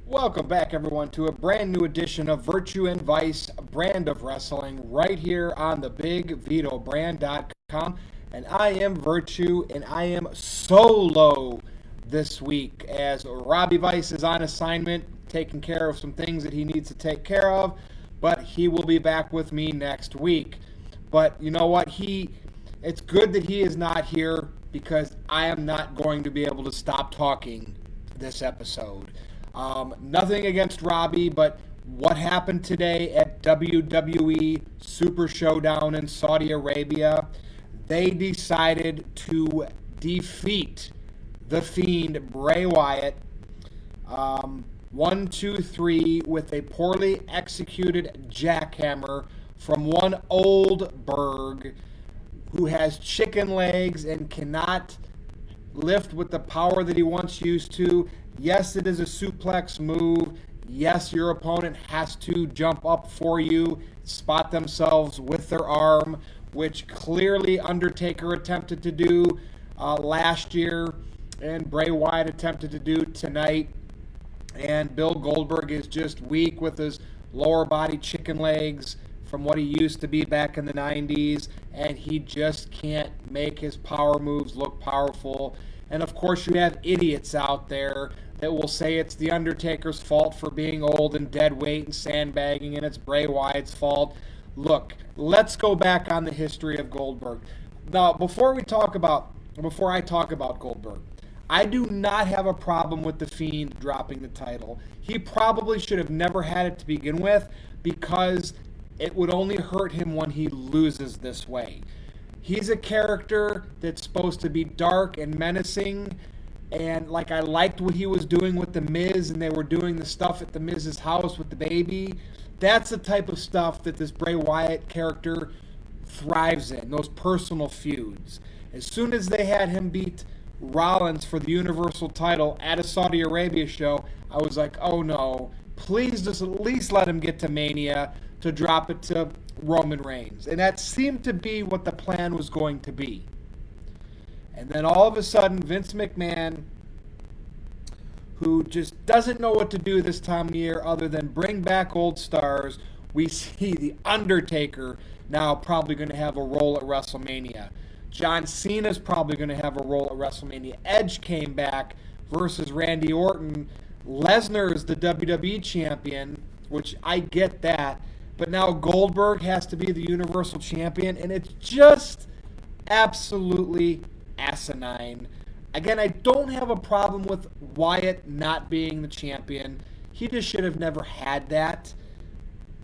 Welcome back, everyone, to a brand new edition of Virtue and Vice brand of wrestling right here on the BigVitoBrand.com. And I am Virtue, and I am solo this week as Robbie Vice is on assignment, taking care of some things that he needs to take care of, but he will be back with me next week. But you know what? It's good that he is not here because I am not going to be able to stop talking this episode. Nothing against Robbie, but what happened today at WWE Super Showdown in Saudi Arabia, they decided to defeat The Fiend Bray Wyatt 1, 2, 3 with a poorly executed jackhammer from one Goldberg who has chicken legs and cannot lift with the power that he once used to. Yes, it is a suplex move. Yes, your opponent has to jump up for you, spot themselves with their arm, which clearly Undertaker attempted to do last year and Bray Wyatt attempted to do tonight. And Bill Goldberg is just weak with his lower body chicken legs from what he used to be back in the 90s, and he just can't make his power moves look powerful. And of course you have idiots out there that will say it's the Undertaker's fault for being old and dead weight and sandbagging, and it's Bray Wyatt's fault. Look, let's go back on the history of Goldberg. Now, before I talk about Goldberg, I do not have a problem with The Fiend dropping the title. He probably should have never had it to begin with because it would only hurt him when he loses this way. He's a character that's supposed to be dark and menacing, and I liked what he was doing with The Miz, and they were doing the stuff at The Miz's house with the baby. That's the type of stuff that this Bray Wyatt character thrives in, those personal feuds. As soon as they had him beat Rollins for the Universal title at a Saudi Arabia show, I was like, oh no, please just at least let him get to Mania to drop it to Roman Reigns. And that seemed to be what the plan was going to be. And then all of a sudden, Vince McMahon, who just doesn't know what to do this time of year other than bring back old stars, we see The Undertaker now probably going to have a role at WrestleMania. John Cena's probably going to have a role at WrestleMania. Edge came back versus Randy Orton. Lesnar is the WWE champion, which I get that. But now Goldberg has to be the Universal Champion, and it's just absolutely asinine. Again, I don't have a problem with Wyatt not being the champion. He just should have never had that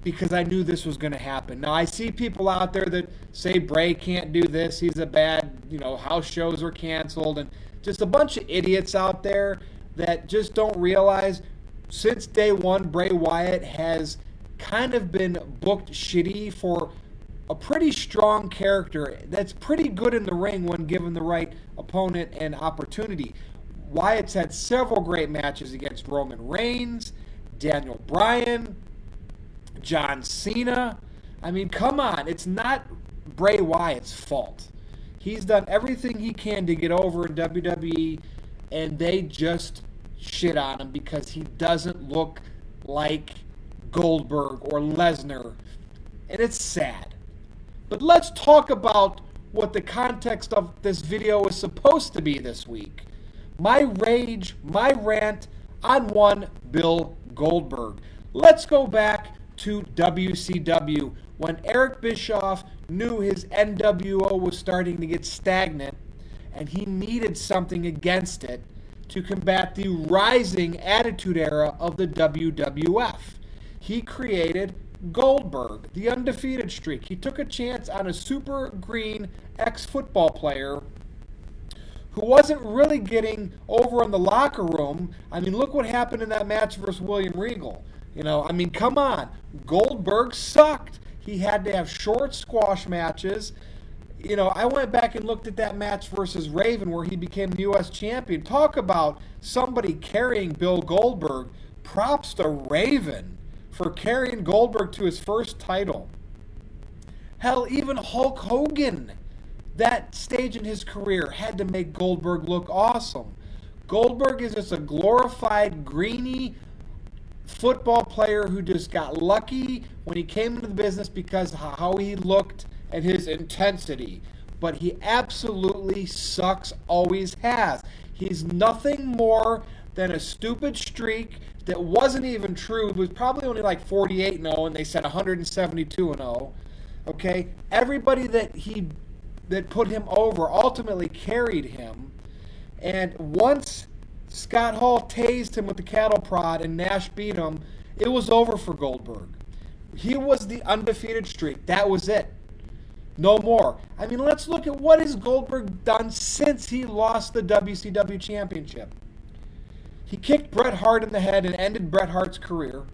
because I knew this was going to happen. Now, I see people out there that say Bray can't do this. He's a bad, house shows are canceled, and just a bunch of idiots out there that just don't realize since day one, Bray Wyatt has kind of been booked shitty for a pretty strong character that's pretty good in the ring when given the right opponent and opportunity. Wyatt's had several great matches against Roman Reigns, Daniel Bryan, John Cena. I mean, come on. It's not Bray Wyatt's fault. He's done everything he can to get over in WWE, and they just shit on him because he doesn't look like Goldberg or Lesnar, and it's sad. But let's talk about what the context of this video is supposed to be this week. My rage, my rant on one Bill Goldberg. Let's go back to WCW when Eric Bischoff knew his NWO was starting to get stagnant and he needed something against it to combat the rising attitude era of the WWF. He created Goldberg, the undefeated streak. He took a chance on a super green ex-football player who wasn't really getting over in the locker room. I mean, look what happened in that match versus William Regal. Come on. Goldberg sucked. He had to have short squash matches. I went back and looked at that match versus Raven where he became the U.S. champion. Talk about somebody carrying Bill Goldberg. Props to Raven for carrying Goldberg to his first title. Hell, even Hulk Hogan, that stage in his career, had to make Goldberg look awesome. Goldberg is just a glorified, greeny, football player who just got lucky when he came into the business because of how he looked and his intensity. But he absolutely sucks, always has. He's nothing more than a stupid streak that wasn't even true. It was probably only like 48-0, and they said 172-0. Okay? Everybody that put him over ultimately carried him. And once Scott Hall tased him with the cattle prod and Nash beat him, it was over for Goldberg. He was the undefeated streak. That was it. No more. I mean, let's look at what has Goldberg done since he lost the WCW Championship. He kicked Bret Hart in the head and ended Bret Hart's career.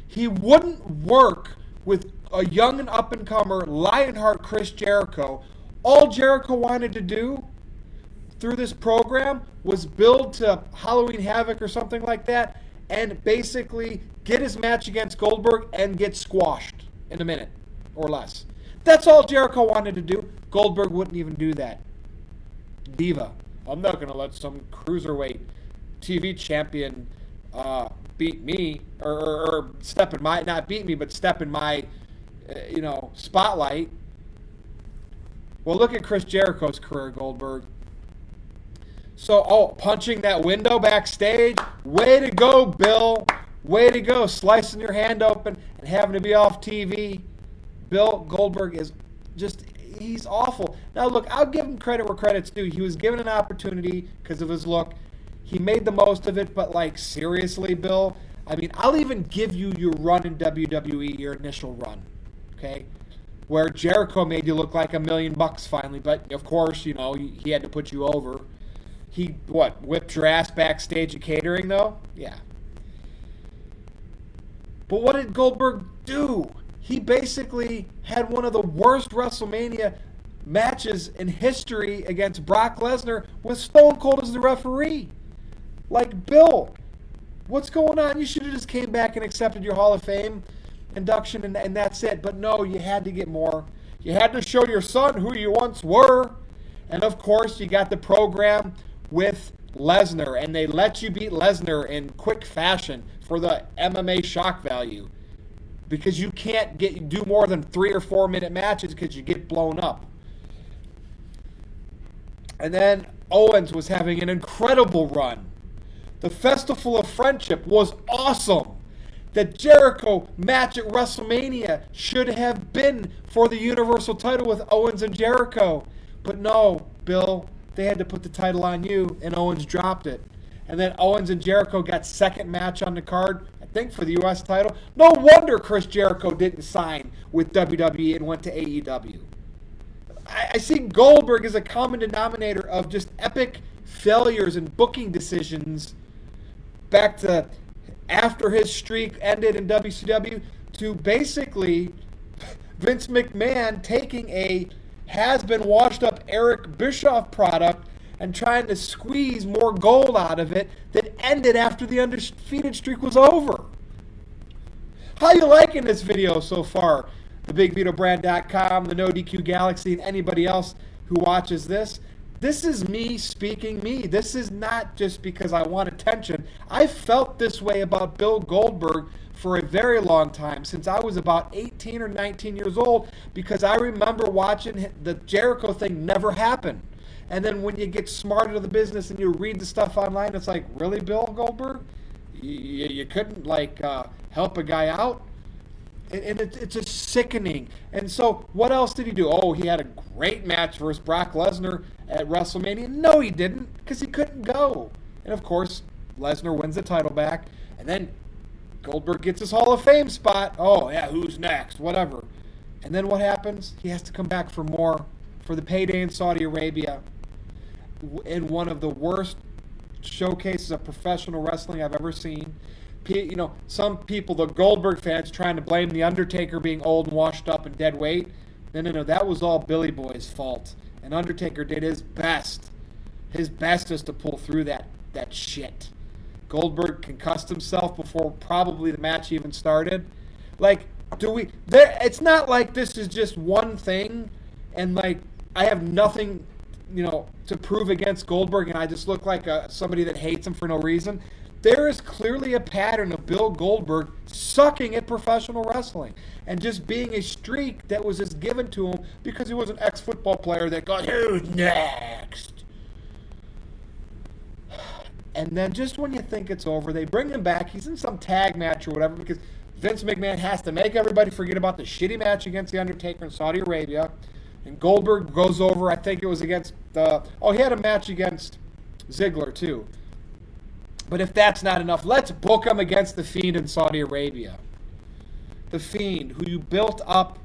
He wouldn't work with a young and up-and-comer Lionheart Chris Jericho. All Jericho wanted to do through this program was build to Halloween Havoc or something like that and basically get his match against Goldberg and get squashed in a minute or less. That's all Jericho wanted to do. Goldberg wouldn't even do that. Diva. I'm not going to let some cruiserweight TV champion beat me or step in my, not beat me, but step in my, spotlight. Well, look at Chris Jericho's career, Goldberg. So, punching that window backstage. Way to go, Bill. Way to go. Slicing your hand open and having to be off TV. Bill Goldberg is just, he's awful. Now, look, I'll give him credit where credit's due. He was given an opportunity because of his look. He made the most of it, but, seriously, Bill? I mean, I'll even give you your run in WWE, your initial run, okay? Where Jericho made you look like $1 million finally, but, of course, he had to put you over. He, whipped your ass backstage at catering, though? Yeah. But what did Goldberg do? He basically had one of the worst WrestleMania matches in history against Brock Lesnar with Stone Cold as the referee. Bill, what's going on? You should have just came back and accepted your Hall of Fame induction and that's it. But no, you had to get more. You had to show your son who you once were. And of course, you got the program with Lesnar, and they let you beat Lesnar in quick fashion for the MMA shock value. Because you can't do more than 3 or 4 minute matches because you get blown up. And then Owens was having an incredible run. The Festival of Friendship was awesome. The Jericho match at WrestleMania should have been for the Universal title with Owens and Jericho. But no, Bill, they had to put the title on you, and Owens dropped it. And then Owens and Jericho got second match on the card, I think for the U.S. title. No wonder Chris Jericho didn't sign with WWE and went to AEW. I see Goldberg as a common denominator of just epic failures and booking decisions back to after his streak ended in WCW to basically Vince McMahon taking a has-been washed-up Eric Bischoff product and trying to squeeze more gold out of it that ended after the undefeated streak was over. How you liking this video so far? TheBigVitoBrand.com, the No DQ Galaxy, and anybody else who watches this. This is me speaking me. This is not just because I want attention. I felt this way about Bill Goldberg for a very long time, since I was about 18 or 19 years old, because I remember watching the Jericho thing never happen. And then when you get smarter to the business and you read the stuff online, it's like, really, Bill Goldberg? You couldn't, help a guy out? And it's just sickening. And so what else did he do? Oh, he had a great match versus Brock Lesnar at WrestleMania. No, he didn't, because he couldn't go. And, of course, Lesnar wins the title back. And then Goldberg gets his Hall of Fame spot. Oh, yeah, who's next? Whatever. And then what happens? He has to come back for more, for the payday in Saudi Arabia, in one of the worst showcases of professional wrestling I've ever seen. Some people, the Goldberg fans, trying to blame The Undertaker being old and washed up and dead weight. No, that was all Billy Boy's fault. And Undertaker did his best. His best is to pull through that shit. Goldberg concussed himself before probably the match even started. It's not like this is just one thing, and I have nothing, to prove against Goldberg, and I just look like somebody that hates him for no reason. There is clearly a pattern of Bill Goldberg sucking at professional wrestling and just being a streak that was just given to him because he was an ex-football player that got, who's next? And then just when you think it's over, they bring him back. He's in some tag match or whatever because Vince McMahon has to make everybody forget about the shitty match against The Undertaker in Saudi Arabia. And Goldberg goes over, I think it was against, he had a match against Ziggler too. But if that's not enough, let's book him against The Fiend in Saudi Arabia. The Fiend, who you built up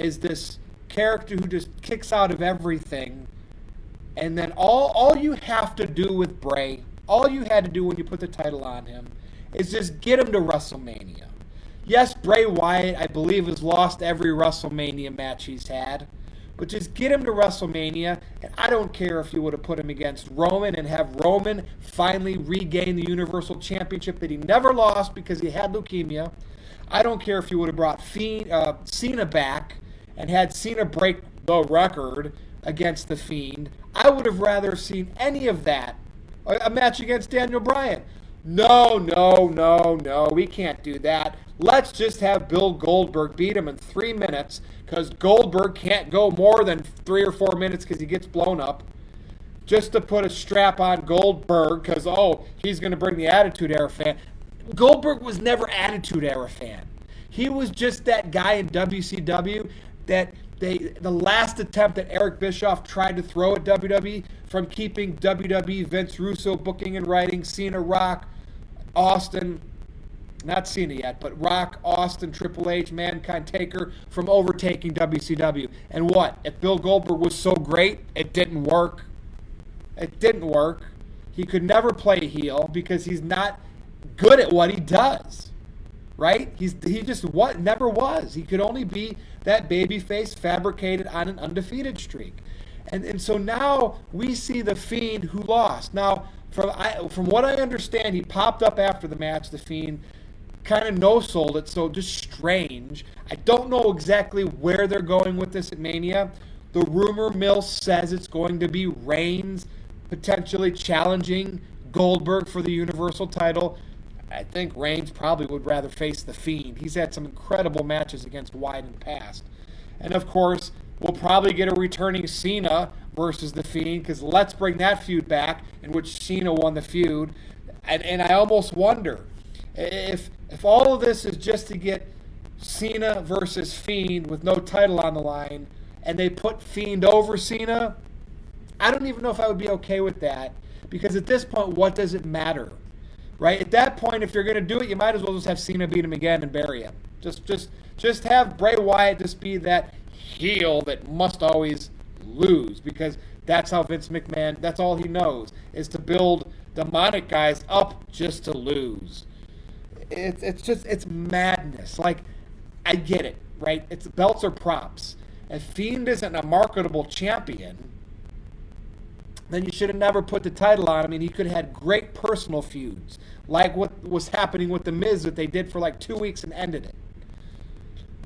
as this character who just kicks out of everything. And then all you have to do with Bray, all you had to do when you put the title on him, is just get him to WrestleMania. Yes, Bray Wyatt, I believe, has lost every WrestleMania match he's had. But just get him to WrestleMania, and I don't care if you would have put him against Roman and have Roman finally regain the Universal Championship that he never lost because he had leukemia. I don't care if you would have brought Cena back and had Cena break the record against The Fiend. I would have rather seen any of that. A match against Daniel Bryan. No, we can't do that. Let's just have Bill Goldberg beat him in 3 minutes because Goldberg can't go more than 3 or 4 minutes because he gets blown up. Just to put a strap on Goldberg because, he's going to bring the Attitude Era fan. Goldberg was never Attitude Era fan. He was just that guy in WCW that the last attempt that Eric Bischoff tried to throw at WWE from keeping WWE, Vince Russo booking and writing, Cena, Rock, Austin, not Cena yet, but Rock, Austin, Triple H, Mankind, Taker from overtaking WCW. And what? If Bill Goldberg was so great, it didn't work. It didn't work. He could never play heel because he's not good at what he does. Right? He just never was. He could only be that babyface fabricated on an undefeated streak. And so now we see The Fiend who lost. Now, from what I understand, he popped up after the match, The Fiend, kind of no-sold it, so just strange. I don't know exactly where they're going with this at Mania. The rumor mill says it's going to be Reigns potentially challenging Goldberg for the Universal title. I think Reigns probably would rather face The Fiend. He's had some incredible matches against Wyatt in the past. And of course, we'll probably get a returning Cena versus The Fiend because let's bring that feud back in which Cena won the feud. And I almost wonder if all of this is just to get Cena versus Fiend with no title on the line and they put Fiend over Cena, I don't even know if I would be okay with that because at this point, what does it matter? Right? At that point, if you're going to do it, you might as well just have Cena beat him again and bury him. Just have Bray Wyatt just be that heel that must always lose because that's how Vince McMahon, that's all he knows, is to build demonic guys up just to lose. It's madness. Like, I get it, right? It's belts or props. If Fiend isn't a marketable champion, then you should have never put the title on him. He could have had great personal feuds, like what was happening with The Miz that they did for like 2 weeks and ended it.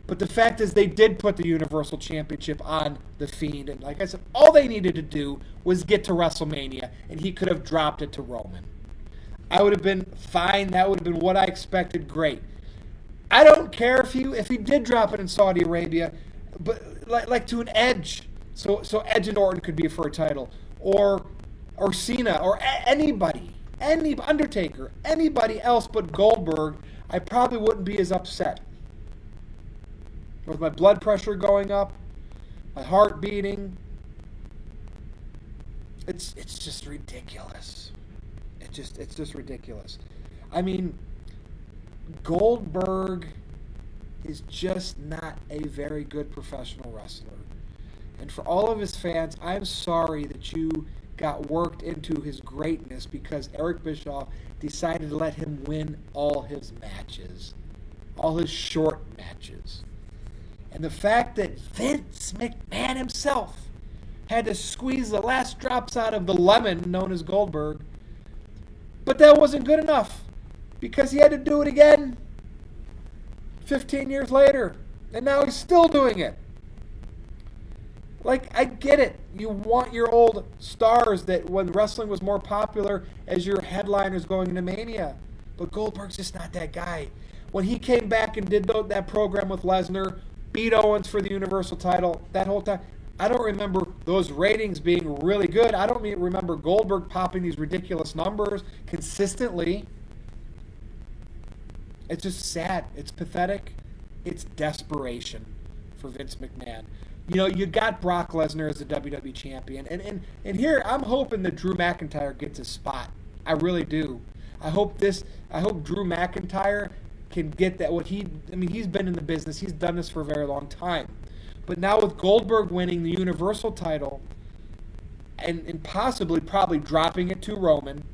But the fact is they did put the Universal Championship on The Fiend. And like I said, all they needed to do was get to WrestleMania, and he could have dropped it to Roman. I would have been fine. That would have been what I expected. Great. I don't care if he did drop it in Saudi Arabia, but like to an Edge. So Edge and Orton could be for a title. Or Cena, or anybody, Undertaker, anybody else but Goldberg, I probably wouldn't be as upset. With my blood pressure going up, my heart beating, it's just ridiculous. It's just ridiculous. I mean, Goldberg is just not a very good professional wrestler. And for all of his fans, I'm sorry that you got worked into his greatness because Eric Bischoff decided to let him win all his matches, all his short matches. And the fact that Vince McMahon himself had to squeeze the last drops out of the lemon known as Goldberg, but that wasn't good enough because he had to do it again 15 years later, and now he's still doing it. Like, I get it. You want your old stars that when wrestling was more popular as your headliners going into Mania. But Goldberg's just not that guy. When he came back and did that program with Lesnar, beat Owens for the Universal title, that whole time, I don't remember those ratings being really good. I don't remember Goldberg popping these ridiculous numbers consistently. It's just sad. It's pathetic. It's desperation for Vince McMahon. You know, you got Brock Lesnar as the WWE champion. And here, I'm hoping that Drew McIntyre gets his spot. I really do. I hope Drew McIntyre can get that. He's been in the business. He's done this for a very long time. But now with Goldberg winning the Universal title and probably dropping it to Roman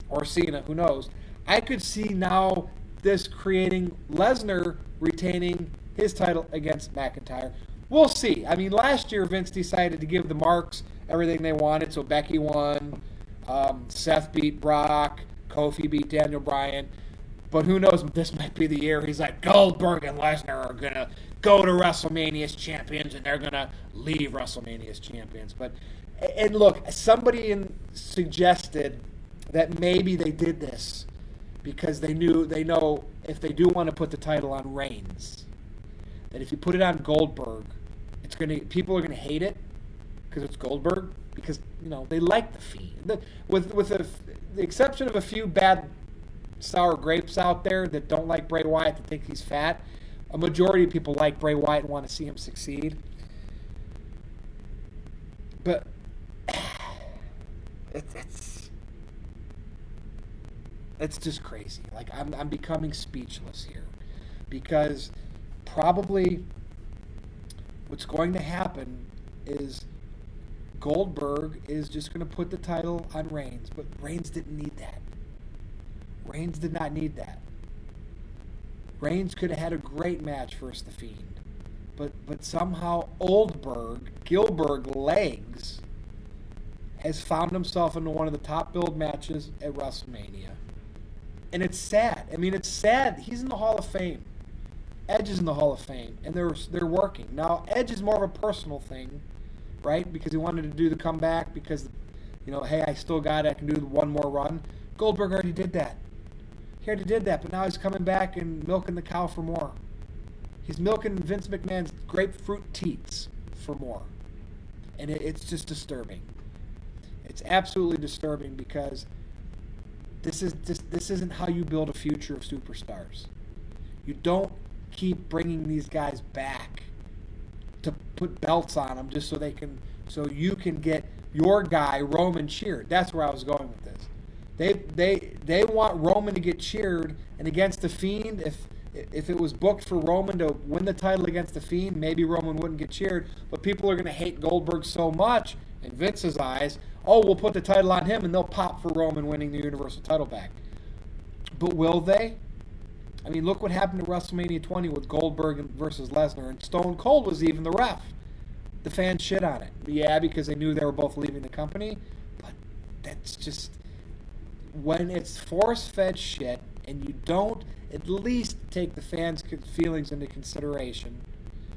or Cena, who knows, I could see now this creating Lesnar retaining his title against McIntyre. We'll see. I mean, last year Vince decided to give the marks everything they wanted, so Becky won, Seth beat Brock, Kofi beat Daniel Bryan. But who knows, this might be the year he's like, Goldberg and Lesnar are going to go to WrestleMania as champions, and they're going to leave WrestleMania as champions. And look, somebody suggested that maybe they did this because they know if they do want to put the title on Reigns, that if you put it on Goldberg, people are going to hate it because it's Goldberg, because they like the Fiend. With the exception of a few bad sour grapes out there that don't like Bray Wyatt, that think he's fat, a majority of people like Bray Wyatt and want to see him succeed. But it's just crazy. Like, I'm becoming speechless here, because probably what's going to happen is Goldberg is just going to put the title on Reigns, but Reigns didn't need that. Reigns did not need that. Reigns could have had a great match versus the Fiend, but somehow Gilbert Legs has found himself into one of the top billed matches at WrestleMania. And it's sad. I mean, it's sad. He's in the Hall of Fame. Edge is in the Hall of Fame, and they're working. Now, Edge is more of a personal thing, right? Because he wanted to do the comeback because, hey, I still got it. I can do one more run. Goldberg already did that. He already did that, but now he's coming back and milking the cow for more. He's milking Vince McMahon's grapefruit teats for more. And it's just disturbing. It's absolutely disturbing, because this isn't how you build a future of superstars. You don't keep bringing these guys back to put belts on them just so you can get your guy Roman cheered. That's where I was going with this. They want Roman to get cheered, and against the Fiend, if it was booked for Roman to win the title against the Fiend, maybe Roman wouldn't get cheered. But people are going to hate Goldberg so much in Vince's eyes. Oh, we'll put the title on him, and they'll pop for Roman winning the Universal title back. But will they? I mean, look what happened to WrestleMania 20 with Goldberg versus Lesnar, and Stone Cold was even the ref. The fans shit on it. Yeah, because they knew they were both leaving the company, but that's just, when it's force-fed shit and you don't at least take the fans' feelings into consideration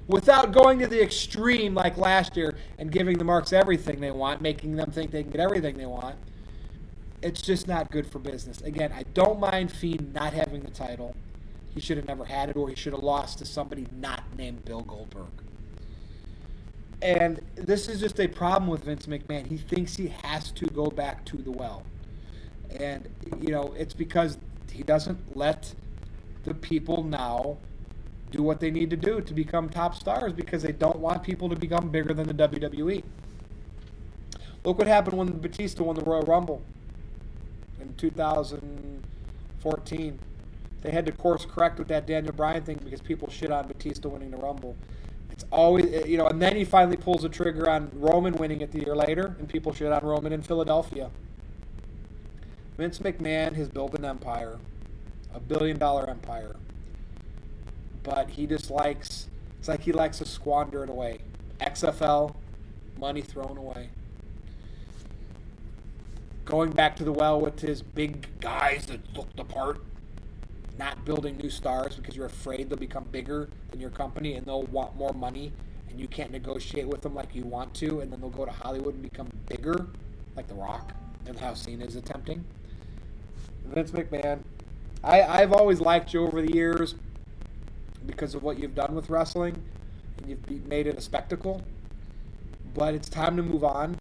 without going to the extreme like last year and giving the marks everything they want, making them think they can get everything they want, it's just not good for business. Again, I don't mind Fiend not having the title. He should have never had it, or he should have lost to somebody not named Bill Goldberg. And this is just a problem with Vince McMahon. He thinks he has to go back to the well. And, it's because he doesn't let the people now do what they need to do to become top stars, because they don't want people to become bigger than the WWE. Look what happened when Batista won the Royal Rumble in 2014. They had to course correct with that Daniel Bryan thing because people shit on Batista winning the Rumble. It's always, and then he finally pulls the trigger on Roman winning it the year later, and people shit on Roman in Philadelphia. Vince McMahon has built an empire, a $1 billion empire, but he just likes to squander it away. XFL, money thrown away. Going back to the well with his big guys that look the part, not building new stars because you're afraid they'll become bigger than your company and they'll want more money, and you can't negotiate with them like you want to, and then they'll go to Hollywood and become bigger, like The Rock, and how Cena is attempting. Vince McMahon, I've always liked you over the years because of what you've done with wrestling, and you've made it a spectacle, but it's time to move on.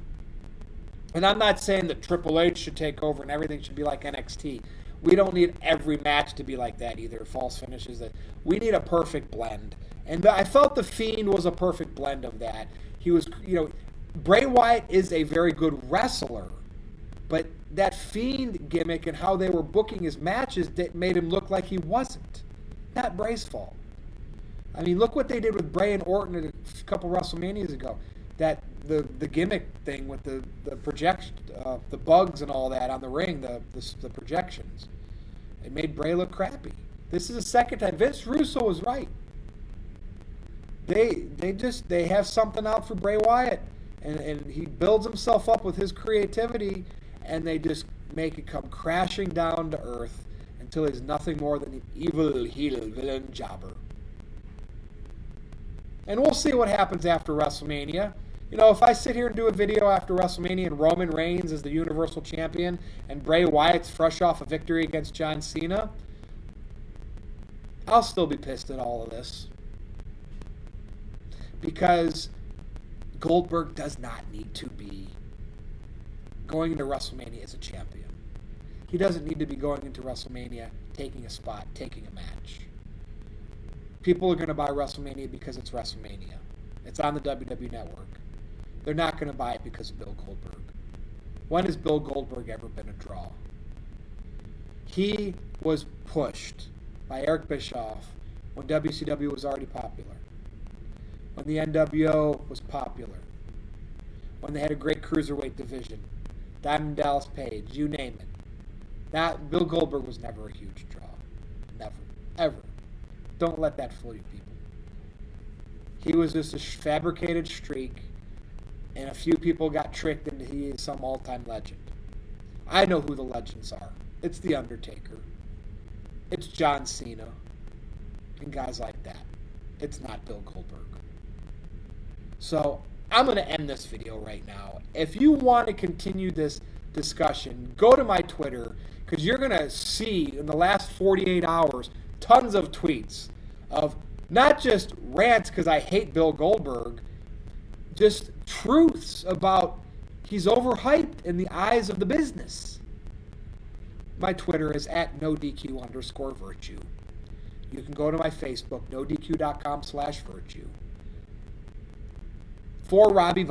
And I'm not saying that Triple H should take over and everything should be like NXT. We don't need every match to be like that either, false finishes. We need a perfect blend. And I felt The Fiend was a perfect blend of that. He was, Bray Wyatt is a very good wrestler, but that Fiend gimmick and how they were booking his matches that made him look like he wasn't. Not Bray's fault. I mean, look what they did with Bray and Orton a couple WrestleManias ago. That the gimmick thing with the projection, the bugs and all that on the ring, the projections, it made Bray look crappy. This is the second time. Vince Russo was right. They have something out for Bray Wyatt, and he builds himself up with his creativity, and they just make it come crashing down to earth until he's nothing more than an evil heel villain jobber. And we'll see what happens after WrestleMania. If I sit here and do a video after WrestleMania and Roman Reigns is the Universal Champion and Bray Wyatt's fresh off a victory against John Cena, I'll still be pissed at all of this. Because Goldberg does not need to be going into WrestleMania as a champion. He doesn't need to be going into WrestleMania taking a spot, taking a match. People are going to buy WrestleMania because it's WrestleMania. It's on the WWE Network. They're not going to buy it because of Bill Goldberg. When has Bill Goldberg ever been a draw? He was pushed by Eric Bischoff when WCW was already popular. When the NWO was popular. When they had a great cruiserweight division. Diamond Dallas Page, you name it. Bill Goldberg was never a huge draw. Never. Ever. Don't let that fool you, people. He was just a fabricated streak, and a few people got tricked into he is some all-time legend. I know who the legends are. It's The Undertaker. It's John Cena. And guys like that. It's not Bill Goldberg. So, I'm going to end this video right now. If you want to continue this discussion, go to my Twitter, because you're going to see in the last 48 hours tons of tweets of not just rants because I hate Bill Goldberg, just truths about he's overhyped in the eyes of the business. My Twitter is @NoDQ_virtue. You can go to my Facebook, nodq.com/virtue. For Robbie